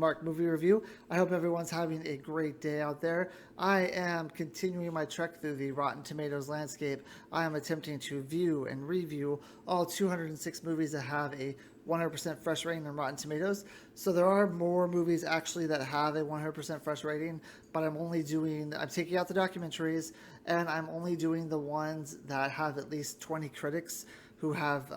Mark Movie Review. I hope everyone's having a great day out there. I am continuing my trek through the Rotten Tomatoes landscape. I am attempting to view and review all 206 movies that have a 100% fresh rating on Rotten Tomatoes. So there are more movies actually that have a 100% fresh rating, but I'm taking out the documentaries, and I'm only doing the ones that have at least 20 critics who have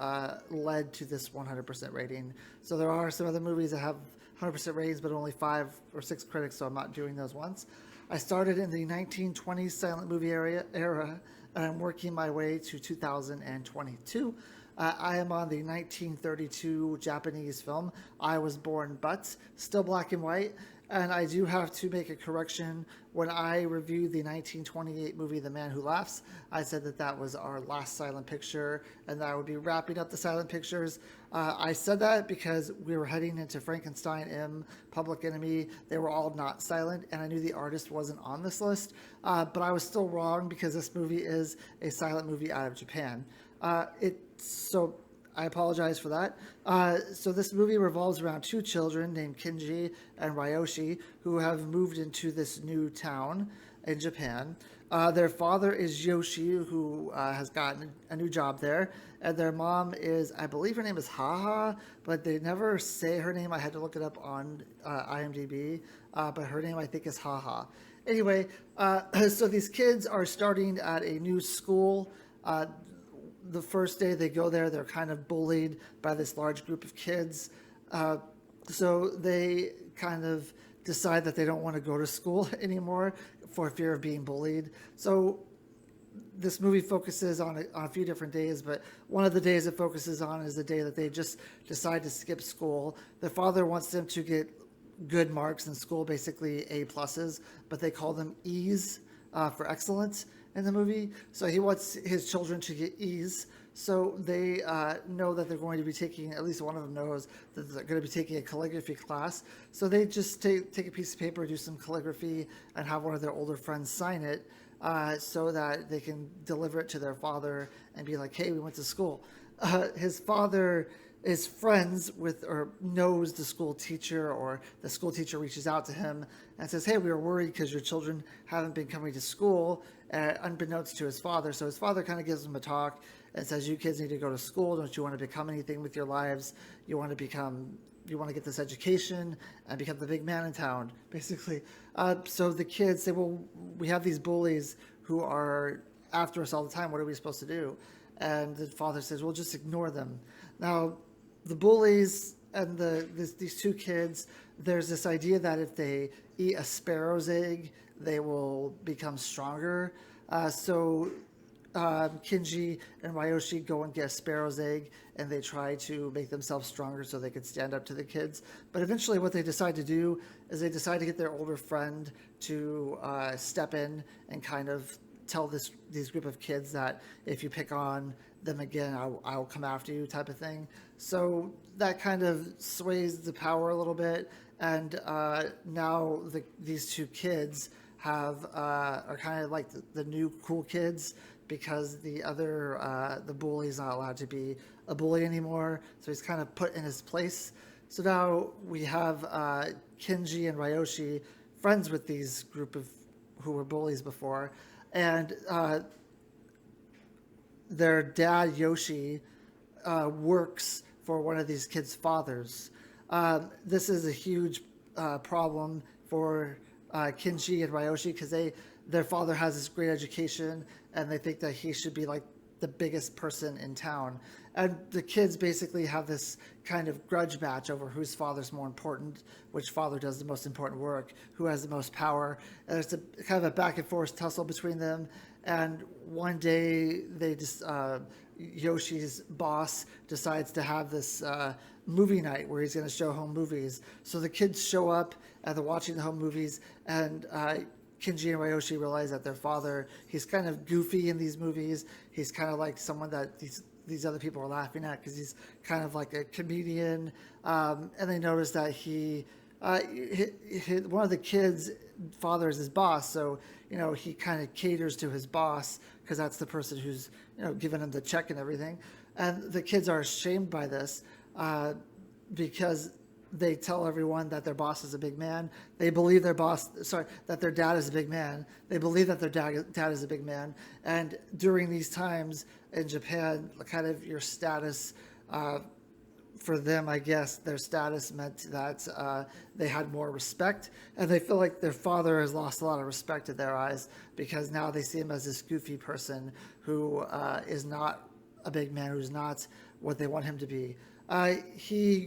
led to this 100% rating. So there are some other movies that have 100% ratings, but only 5 or 6 critics, so I'm not doing those ones. I started in the 1920s silent movie era, and I'm working my way to 2022. I am on the 1932 Japanese film I Was Born But, still black and white, and I do have to make a correction. When I reviewed the 1928 movie The Man Who Laughs, I said that that was our last silent picture and that I would be wrapping up the silent pictures. I said that because we were heading into Frankenstein, M, Public Enemy. They were all not silent, and I knew the artist wasn't on this list, but I was still wrong because this movie is a silent movie out of Japan. So I apologize for that. So this movie revolves around two children named Kenji and Ryoshi who have moved into this new town in Japan. Their father is Yoshi, who has gotten a new job there, and their mom is, I believe her name is Haha, but they never say her name. I had to look it up on IMDb, but her name I think is Haha. Anyway, so these kids are starting at a new school. The first day they go there, they're kind of bullied by this large group of kids. So they kind of decide that they don't want to go to school anymore for fear of being bullied. So this movie focuses on a few different days, but one of the days it focuses on is the day that they just decide to skip school. Their father wants them to get good marks in school, basically A pluses, but they call them E's for excellence in the movie. So he wants his children to get E's. So they know that they're going to be taking, at least one of them knows that they're going to be taking a calligraphy class. So they just take a piece of paper, do some calligraphy, and have one of their older friends sign it so that they can deliver it to their father and be like, hey, we went to school. His father is friends with or knows the school teacher, or the school teacher reaches out to him and says, hey, we were worried because your children haven't been coming to school, unbeknownst to his father. So his father kind of gives him a talk and says, you kids need to go to school. Don't you want to become anything with your lives? You want to get this education and become the big man in town, basically. So the kids say, well, we have these bullies who are after us all the time. What are we supposed to do? And the father says, well, just ignore them. Now, the bullies and these two kids, there's this idea that if they eat a sparrow's egg, they will become stronger. So Kenji and Ryoshi go and get a sparrow's egg, and they try to make themselves stronger so they could stand up to the kids. But eventually what they decide to do is they decide to get their older friend to step in and kind of tell these group of kids that if you pick on them again, I'll come after you, type of thing. So that kind of sways the power a little bit, and now these two kids are kind of like the new cool kids, because the bully is not allowed to be a bully anymore. So he's kind of put in his place. So now we have Kenji and Ryoshi, friends with these group of who were bullies before, and their dad Yoshi works for one of these kids' fathers. This is a huge problem for Kenji and Ryoshi, because their father has this great education and they think that he should be like the biggest person in town. And the kids basically have this kind of grudge match over whose father's more important, which father does the most important work, who has the most power. And it's a kind of a back and forth tussle between them. And one day they just Yoshi's boss decides to have this movie night where he's going to show home movies. So the kids show up and they're watching the home movies, and Kenji and Ryoshi realize that their father, he's kind of goofy in these movies. He's kind of like someone that these other people are laughing at because he's kind of like a comedian. And they notice that one of the kids' father is his boss, so he kind of caters to his boss because that's the person who's giving him the check and everything. And the kids are ashamed by this because they tell everyone that their boss is a big man. They believe that their dad is a big man. They believe that their dad is a big man. And during these times in Japan, kind of your status, for them, I guess, their status meant that they had more respect, and they feel like their father has lost a lot of respect in their eyes because now they see him as this goofy person who is not a big man, who's not what they want him to be. He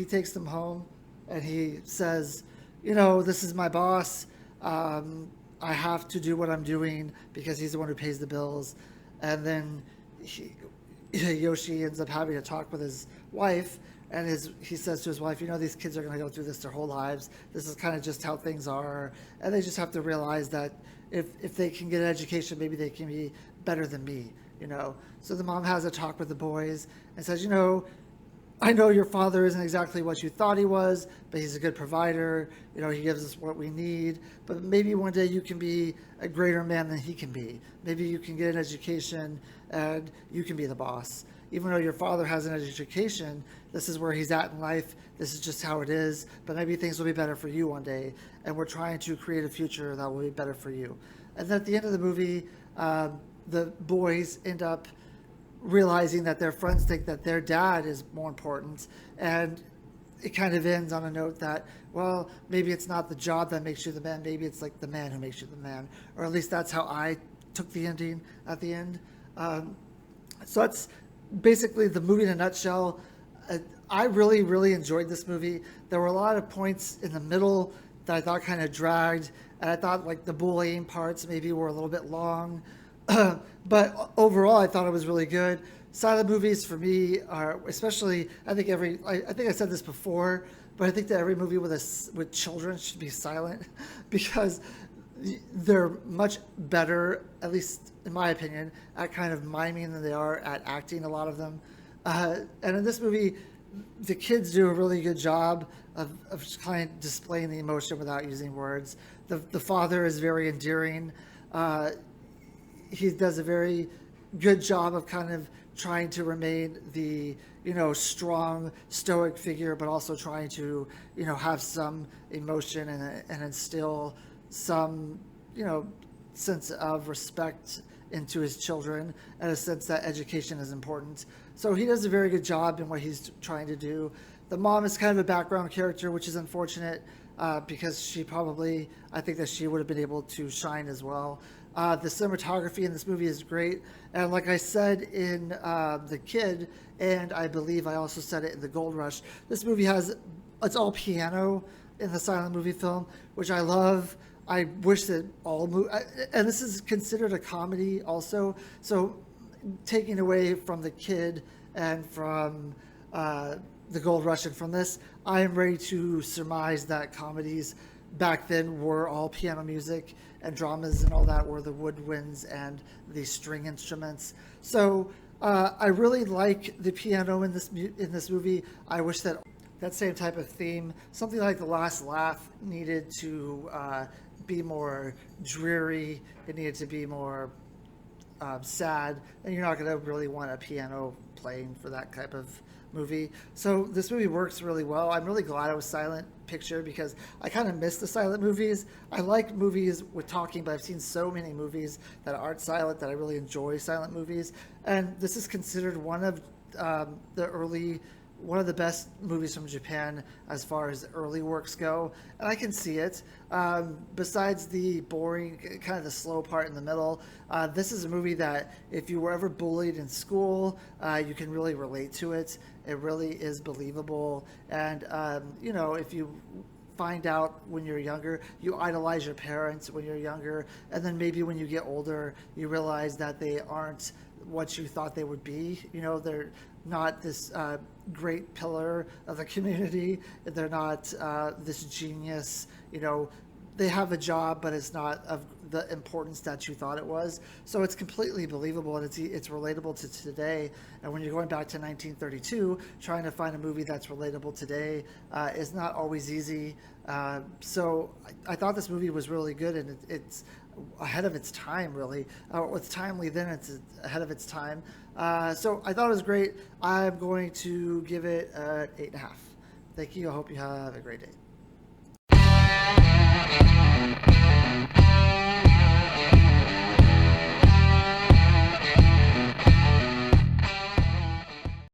takes them home, and he says, this is my boss. I have to do what I'm doing because he's the one who pays the bills. And then Yoshi ends up having a talk with his wife, and he says to his wife, these kids are going to go through this their whole lives. This is kind of just how things are, and they just have to realize that if they can get an education, maybe they can be better than me. So the mom has a talk with the boys and says, I know your father isn't exactly what you thought he was, but he's a good provider. He gives us what we need. But maybe one day you can be a greater man than he can be. Maybe you can get an education and you can be the boss. Even though your father has an education, this is where he's at in life. This is just how it is. But maybe things will be better for you one day. And we're trying to create a future that will be better for you. And then at the end of the movie, the boys end up realizing that their friends think that their dad is more important, and it kind of ends on a note that, well, maybe it's not the job that makes you the man, maybe it's like the man who makes you the man, or at least that's how I took the ending at the end. So that's basically the movie in a nutshell. I really, really enjoyed this movie. There were a lot of points in the middle that I thought kind of dragged, and I thought like the bullying parts maybe were a little bit long. But overall, I thought it was really good. Silent movies for me are, especially, I think I said this before, but I think that every movie with children should be silent because they're much better, at least in my opinion, at kind of miming than they are at acting, a lot of them. And in this movie, the kids do a really good job of kind of displaying the emotion without using words. The father is very endearing. He does a very good job of kind of trying to remain the strong stoic figure, but also trying to have some emotion and instill some sense of respect into his children, and a sense that education is important. So he does a very good job in what he's trying to do. The mom is kind of a background character, which is unfortunate because I think that she would have been able to shine as well. The cinematography in this movie is great. And like I said in The Kid, and I believe I also said it in The Gold Rush, this movie it's all piano in the silent movie film, which I love. I wish that and this is considered a comedy also. So taking away from The Kid and from The Gold Rush and from this, I am ready to surmise that comedies back then were all piano music, and dramas and all that were the woodwinds and the string instruments. So I really like the piano in this movie. I wish that same type of theme, something like The Last Laugh, needed to be more dreary. It needed to be more sad, and you're not going to really want a piano playing for that type of movie. So this movie works really well. I'm really glad it was silent picture because I kind of miss the silent movies. I like movies with talking, but I've seen so many movies that aren't silent that I really enjoy silent movies. And this is considered one of the best movies from Japan as far as early works go, and I can see it. Besides the boring, kind of the slow part in the middle, this is a movie that if you were ever bullied in school, you can really relate to it. It really is believable, and if you find out when you're younger, you idolize your parents when you're younger, and then maybe when you get older, you realize that they aren't what you thought they would be. They're not this great pillar of the community. They're not this genius. They have a job, but it's not of the importance that you thought it was. So it's completely believable, and it's relatable to today. And when you're going back to 1932, trying to find a movie that's relatable today is not always easy. So I thought this movie was really good, and it's ahead of its time, really. It's timely then, it's ahead of its time. So I thought it was great. I'm going to give it an 8.5. Thank you. I hope you have a great day.